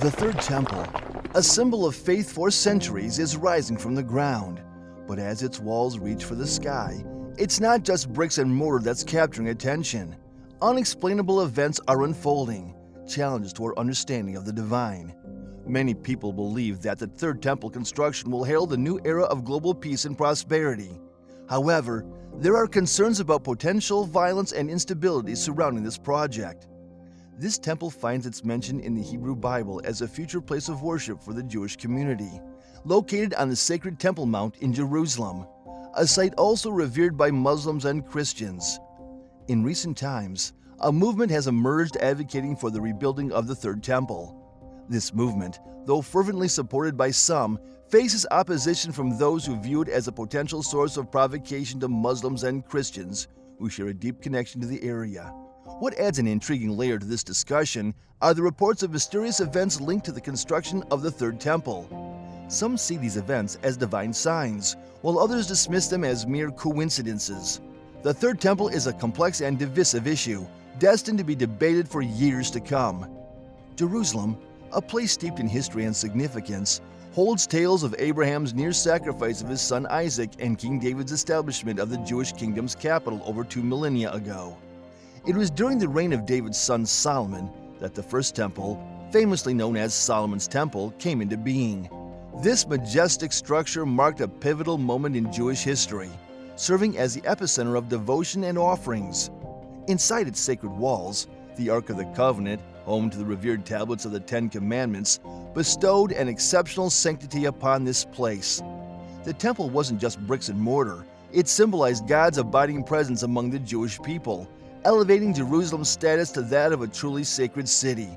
The Third Temple, a symbol of faith for centuries, is rising from the ground. But as its walls reach for the sky, it's not just bricks and mortar that's capturing attention. Unexplainable events are unfolding, challenges to our understanding of the divine. Many people believe that the Third Temple construction will herald a new era of global peace and prosperity. However, there are concerns about potential violence and instability surrounding this project. This temple finds its mention in the Hebrew Bible as a future place of worship for the Jewish community, located on the sacred Temple Mount in Jerusalem, a site also revered by Muslims and Christians. In recent times, a movement has emerged advocating for the rebuilding of the Third Temple. This movement, though fervently supported by some, faces opposition from those who view it as a potential source of provocation to Muslims and Christians who share a deep connection to the area. What adds an intriguing layer to this discussion are the reports of mysterious events linked to the construction of the Third Temple. Some see these events as divine signs, while others dismiss them as mere coincidences. The Third Temple is a complex and divisive issue, destined to be debated for years to come. Jerusalem, a place steeped in history and significance, holds tales of Abraham's near sacrifice of his son Isaac and King David's establishment of the Jewish kingdom's capital over 2 millennia ago. It was during the reign of David's son Solomon that the First Temple, famously known as Solomon's Temple, came into being. This majestic structure marked a pivotal moment in Jewish history, serving as the epicenter of devotion and offerings. Inside its sacred walls, the Ark of the Covenant, home to the revered tablets of the Ten Commandments, bestowed an exceptional sanctity upon this place. The temple wasn't just bricks and mortar, it symbolized God's abiding presence among the Jewish people, elevating Jerusalem's status to that of a truly sacred city.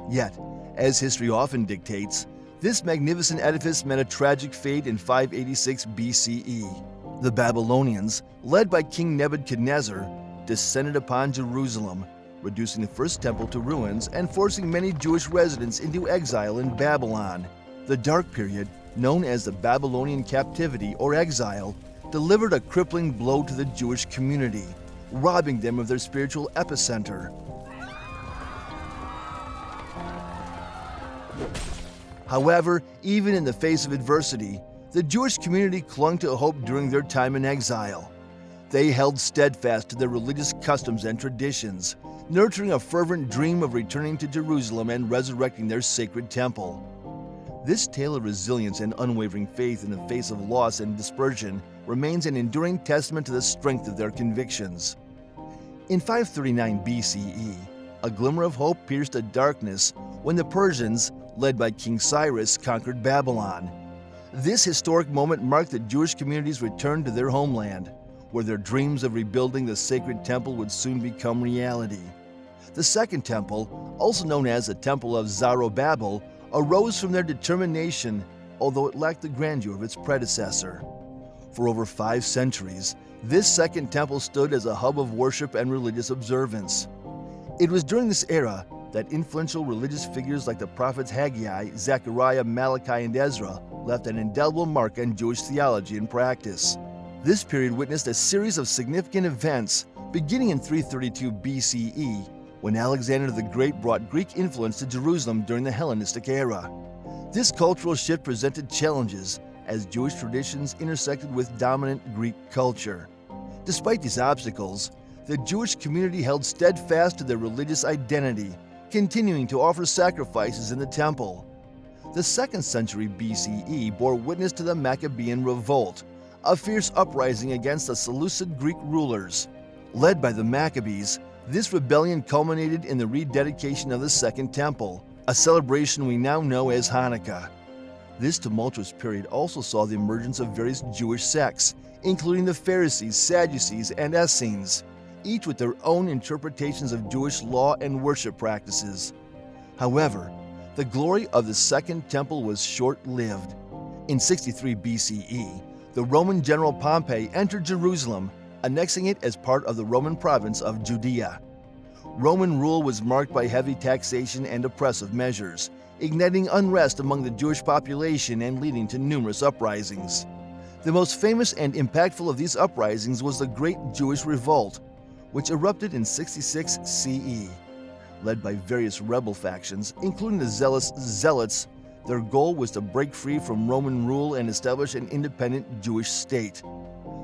Yet, as history often dictates, this magnificent edifice met a tragic fate in 586 BCE. The Babylonians, led by King Nebuchadnezzar, descended upon Jerusalem, reducing the First Temple to ruins and forcing many Jewish residents into exile in Babylon. The dark period, known as the Babylonian captivity or exile, delivered a crippling blow to the Jewish community, robbing them of their spiritual epicenter. However, even in the face of adversity, the Jewish community clung to hope during their time in exile. They held steadfast to their religious customs and traditions, nurturing a fervent dream of returning to Jerusalem and resurrecting their sacred temple. This tale of resilience and unwavering faith in the face of loss and dispersion remains an enduring testament to the strength of their convictions. In 539 BCE, a glimmer of hope pierced the darkness when the Persians, led by King Cyrus, conquered Babylon. This historic moment marked the Jewish community's return to their homeland, where their dreams of rebuilding the sacred temple would soon become reality. The Second Temple, also known as the Temple of Zerubbabel, arose from their determination, although it lacked the grandeur of its predecessor. For over 5 centuries, this Second Temple stood as a hub of worship and religious observance. It was during this era that influential religious figures like the prophets Haggai, Zechariah, Malachi, and Ezra left an indelible mark on Jewish theology and practice. This period witnessed a series of significant events, beginning in 332 BCE, when Alexander the Great brought Greek influence to Jerusalem during the Hellenistic era. This cultural shift presented challenges as Jewish traditions intersected with dominant Greek culture. Despite these obstacles, the Jewish community held steadfast to their religious identity, continuing to offer sacrifices in the temple. The 2nd century BCE bore witness to the Maccabean Revolt, a fierce uprising against the Seleucid Greek rulers. Led by the Maccabees, this rebellion culminated in the rededication of the Second Temple, a celebration we now know as Hanukkah. This tumultuous period also saw the emergence of various Jewish sects, including the Pharisees, Sadducees, and Essenes, each with their own interpretations of Jewish law and worship practices. However, the glory of the Second Temple was short-lived. In 63 BCE, the Roman general Pompey entered Jerusalem, annexing it as part of the Roman province of Judea. Roman rule was marked by heavy taxation and oppressive measures, igniting unrest among the Jewish population and leading to numerous uprisings. The most famous and impactful of these uprisings was the Great Jewish Revolt, which erupted in 66 CE. Led by various rebel factions, including the zealous Zealots, their goal was to break free from Roman rule and establish an independent Jewish state.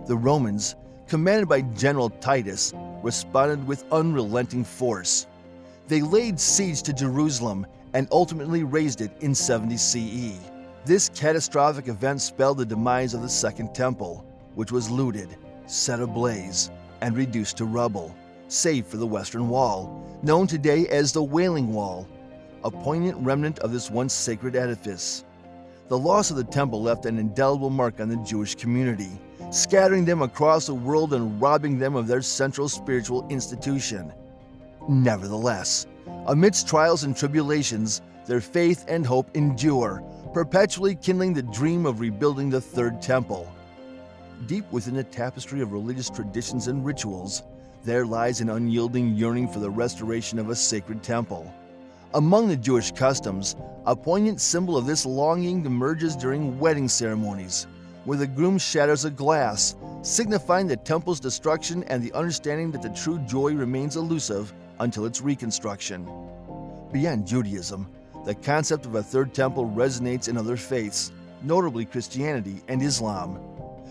The Romans, commanded by General Titus, responded with unrelenting force. They laid siege to Jerusalem and ultimately razed it in 70 CE. This catastrophic event spelled the demise of the Second Temple, which was looted, set ablaze, and reduced to rubble, save for the Western Wall, known today as the Wailing Wall, a poignant remnant of this once sacred edifice. The loss of the temple left an indelible mark on the Jewish community, scattering them across the world and robbing them of their central spiritual institution. Nevertheless, amidst trials and tribulations, their faith and hope endure, perpetually kindling the dream of rebuilding the Third Temple. Deep within the tapestry of religious traditions and rituals, there lies an unyielding yearning for the restoration of a sacred temple. Among the Jewish customs, a poignant symbol of this longing emerges during wedding ceremonies, where the groom shatters a glass, signifying the temple's destruction and the understanding that the true joy remains elusive until its reconstruction. Beyond Judaism, the concept of a third temple resonates in other faiths, notably Christianity and Islam.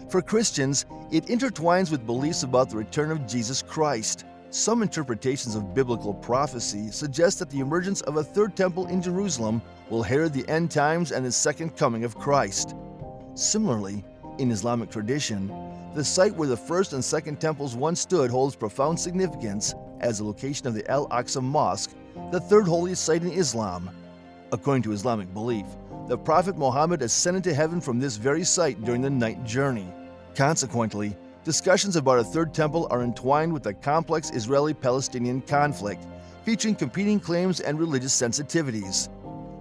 For Christians, it intertwines with beliefs about the return of Jesus Christ. Some interpretations of biblical prophecy suggest that the emergence of a third temple in Jerusalem will herald the end times and the second coming of Christ. Similarly, in Islamic tradition, the site where the first and second temples once stood holds profound significance as the location of the Al-Aqsa Mosque, the third holiest site in Islam. According to Islamic belief, the Prophet Muhammad ascended to heaven from this very site during the night journey. Consequently, discussions about a third temple are entwined with the complex Israeli-Palestinian conflict, featuring competing claims and religious sensitivities.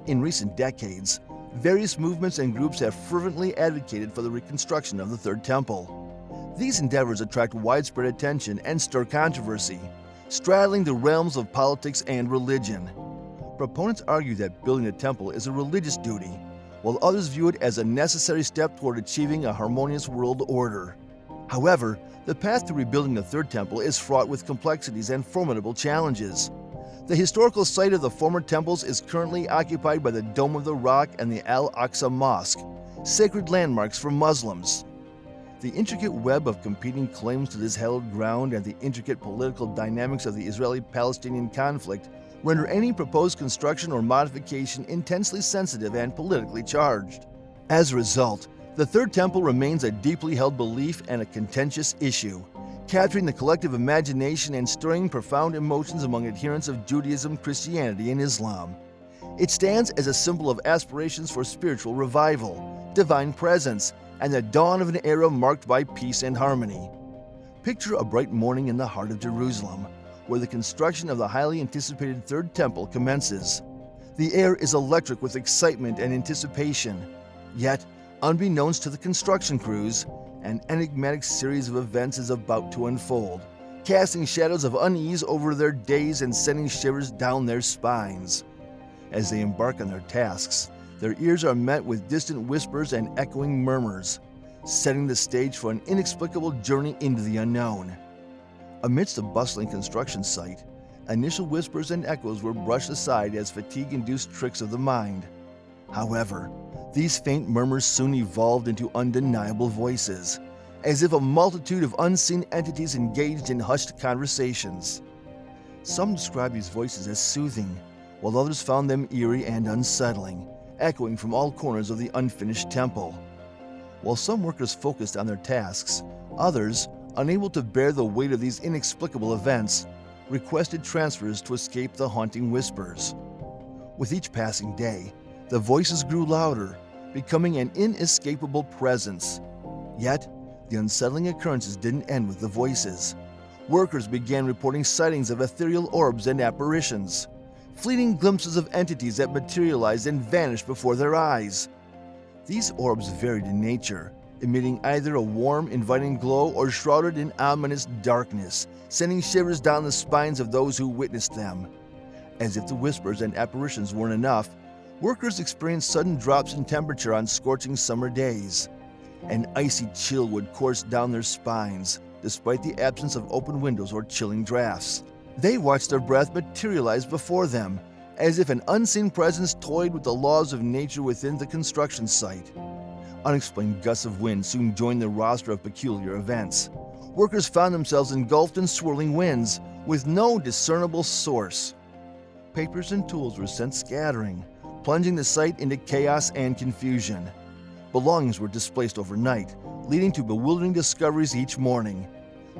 In recent decades, various movements and groups have fervently advocated for the reconstruction of the Third Temple. These endeavors attract widespread attention and stir controversy, straddling the realms of politics and religion. Proponents argue that building a temple is a religious duty, while others view it as a necessary step toward achieving a harmonious world order. However, the path to rebuilding the Third Temple is fraught with complexities and formidable challenges. The historical site of the former temples is currently occupied by the Dome of the Rock and the Al-Aqsa Mosque, sacred landmarks for Muslims. The intricate web of competing claims to this hallowed ground and the intricate political dynamics of the Israeli-Palestinian conflict render any proposed construction or modification intensely sensitive and politically charged. As a result, the Third Temple remains a deeply held belief and a contentious issue, capturing the collective imagination and stirring profound emotions among adherents of Judaism, Christianity, and Islam. It stands as a symbol of aspirations for spiritual revival, divine presence, and the dawn of an era marked by peace and harmony. Picture a bright morning in the heart of Jerusalem, where the construction of the highly anticipated Third Temple commences. The air is electric with excitement and anticipation. Yet, unbeknownst to the construction crews, an enigmatic series of events is about to unfold, casting shadows of unease over their days and sending shivers down their spines. As they embark on their tasks, their ears are met with distant whispers and echoing murmurs, setting the stage for an inexplicable journey into the unknown. Amidst a bustling construction site, initial whispers and echoes were brushed aside as fatigue-induced tricks of the mind. However, these faint murmurs soon evolved into undeniable voices, as if a multitude of unseen entities engaged in hushed conversations. Some described these voices as soothing, while others found them eerie and unsettling, echoing from all corners of the unfinished temple. While some workers focused on their tasks, others, unable to bear the weight of these inexplicable events, requested transfers to escape the haunting whispers. With each passing day, the voices grew louder, becoming an inescapable presence. Yet, the unsettling occurrences didn't end with the voices. Workers began reporting sightings of ethereal orbs and apparitions, fleeting glimpses of entities that materialized and vanished before their eyes. These orbs varied in nature, emitting either a warm, inviting glow or shrouded in ominous darkness, sending shivers down the spines of those who witnessed them. As if the whispers and apparitions weren't enough, workers experienced sudden drops in temperature on scorching summer days. An icy chill would course down their spines, despite the absence of open windows or chilling drafts. They watched their breath materialize before them, as if an unseen presence toyed with the laws of nature within the construction site. Unexplained gusts of wind soon joined the roster of peculiar events. Workers found themselves engulfed in swirling winds, with no discernible source. Papers and tools were sent scattering, plunging the site into chaos and confusion. Belongings were displaced overnight, leading to bewildering discoveries each morning.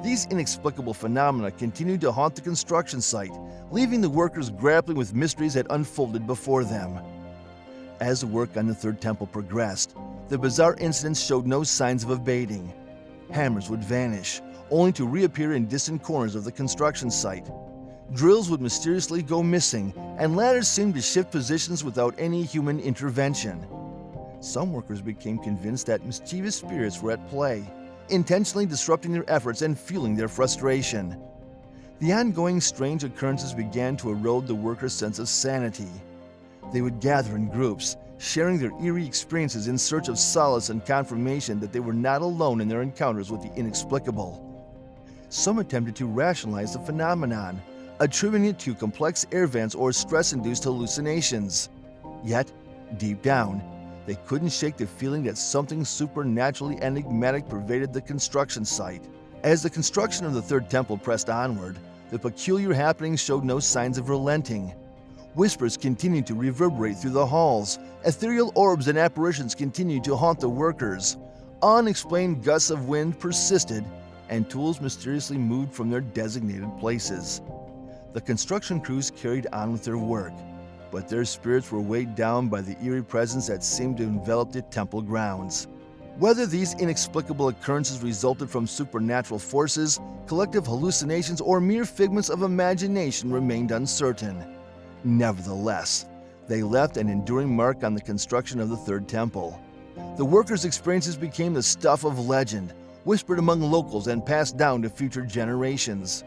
These inexplicable phenomena continued to haunt the construction site, leaving the workers grappling with mysteries that unfolded before them. As the work on the Third Temple progressed, the bizarre incidents showed no signs of abating. Hammers would vanish, only to reappear in distant corners of the construction site. Drills would mysteriously go missing, and ladders seemed to shift positions without any human intervention. Some workers became convinced that mischievous spirits were at play, intentionally disrupting their efforts and fueling their frustration. The ongoing strange occurrences began to erode the workers' sense of sanity. They would gather in groups, sharing their eerie experiences in search of solace and confirmation that they were not alone in their encounters with the inexplicable. Some attempted to rationalize the phenomenon, attributing it to complex air vents or stress-induced hallucinations. Yet, deep down, they couldn't shake the feeling that something supernaturally enigmatic pervaded the construction site. As the construction of the Third Temple pressed onward, the peculiar happenings showed no signs of relenting. Whispers continued to reverberate through the halls, ethereal orbs and apparitions continued to haunt the workers. Unexplained gusts of wind persisted, and tools mysteriously moved from their designated places. The construction crews carried on with their work, but their spirits were weighed down by the eerie presence that seemed to envelop the temple grounds. Whether these inexplicable occurrences resulted from supernatural forces, collective hallucinations, or mere figments of imagination remained uncertain. Nevertheless, they left an enduring mark on the construction of the Third Temple. The workers' experiences became the stuff of legend, whispered among locals and passed down to future generations.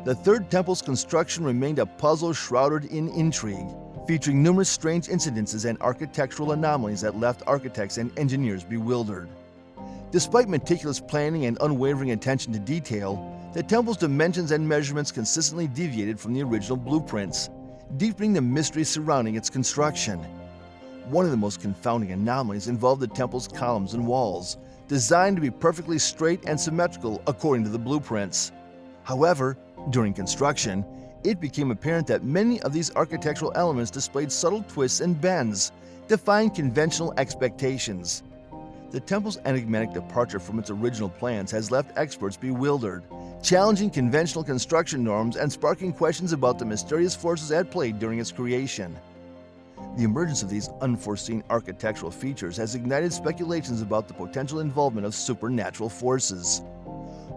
The Third Temple's construction remained a puzzle shrouded in intrigue, featuring numerous strange incidences and architectural anomalies that left architects and engineers bewildered. Despite meticulous planning and unwavering attention to detail, the temple's dimensions and measurements consistently deviated from the original blueprints, deepening the mystery surrounding its construction. One of the most confounding anomalies involved the temple's columns and walls, designed to be perfectly straight and symmetrical according to the blueprints. However, during construction, it became apparent that many of these architectural elements displayed subtle twists and bends, defying conventional expectations. The temple's enigmatic departure from its original plans has left experts bewildered, challenging conventional construction norms and sparking questions about the mysterious forces at play during its creation. The emergence of these unforeseen architectural features has ignited speculations about the potential involvement of supernatural forces.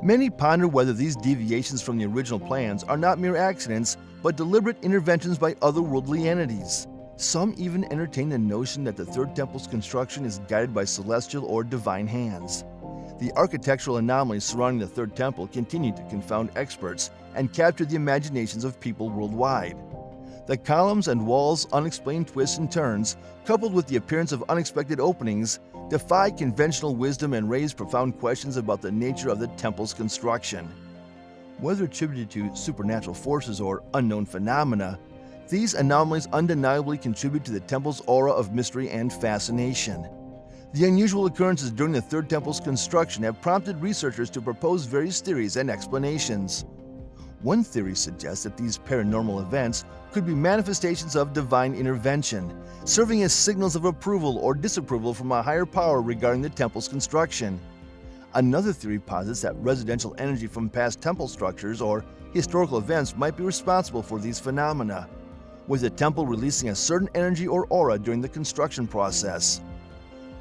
Many ponder whether these deviations from the original plans are not mere accidents, but deliberate interventions by otherworldly entities. Some even entertain the notion that the Third Temple's construction is guided by celestial or divine hands. The architectural anomalies surrounding the Third Temple continue to confound experts and capture the imaginations of people worldwide. The columns and walls' unexplained twists and turns, coupled with the appearance of unexpected openings, defy conventional wisdom and raise profound questions about the nature of the temple's construction. Whether attributed to supernatural forces or unknown phenomena, these anomalies undeniably contribute to the temple's aura of mystery and fascination. The unusual occurrences during the Third Temple's construction have prompted researchers to propose various theories and explanations. One theory suggests that these paranormal events could be manifestations of divine intervention, serving as signals of approval or disapproval from a higher power regarding the temple's construction. Another theory posits that residential energy from past temple structures or historical events might be responsible for these phenomena, with the temple releasing a certain energy or aura during the construction process.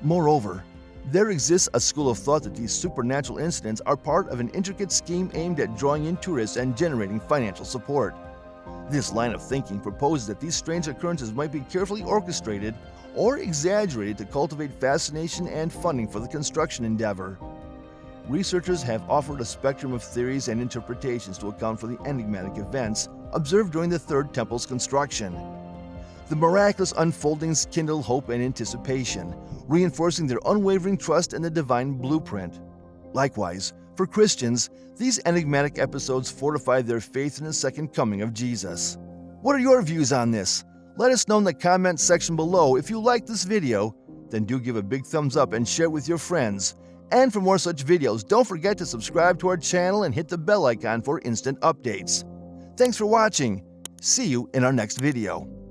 Moreover, there exists a school of thought that these supernatural incidents are part of an intricate scheme aimed at drawing in tourists and generating financial support. This line of thinking proposes that these strange occurrences might be carefully orchestrated or exaggerated to cultivate fascination and funding for the construction endeavor. Researchers have offered a spectrum of theories and interpretations to account for the enigmatic events observed during the Third Temple's construction. The miraculous unfoldings kindle hope and anticipation, reinforcing their unwavering trust in the divine blueprint. Likewise, For Christians, these enigmatic episodes fortify their faith in the second coming of Jesus. What are your views on this? Let us know in the comment section below. If you like this video, then do give a big thumbs up and share it with your friends. And for more such videos, don't forget to subscribe to our channel and hit the bell icon for instant updates. Thanks for watching. See you in our next video.